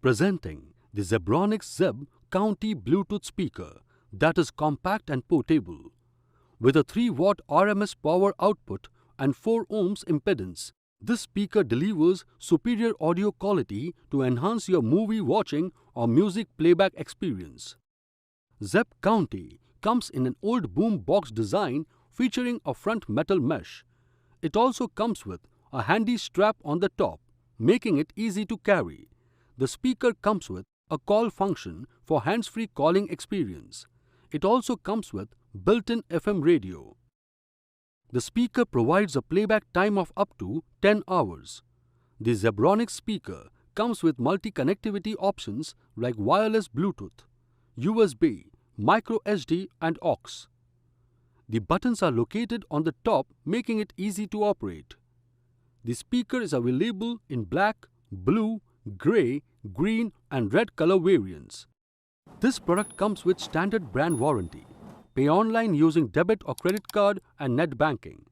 Presenting the Zebronics Zeb-County Bluetooth speaker that is compact and portable. With a 3-watt RMS power output and 4 ohms impedance, this speaker delivers superior audio quality to enhance your movie watching or music playback experience. Zeb-County comes in an old boom box design featuring a front metal mesh. It also comes with a handy strap on the top, making it easy to carry. The speaker comes with a call function for hands-free calling experience. It also comes with built-in FM radio. The speaker provides a playback time of up to 10 hours. The Zebronics speaker comes with multi-connectivity options like wireless Bluetooth, USB, micro SD and aux. The buttons are located on the top, making it easy to operate. The speaker is available in black, blue, grey, green and red color variants. This product comes with standard brand warranty. Pay online using debit or credit card and net banking.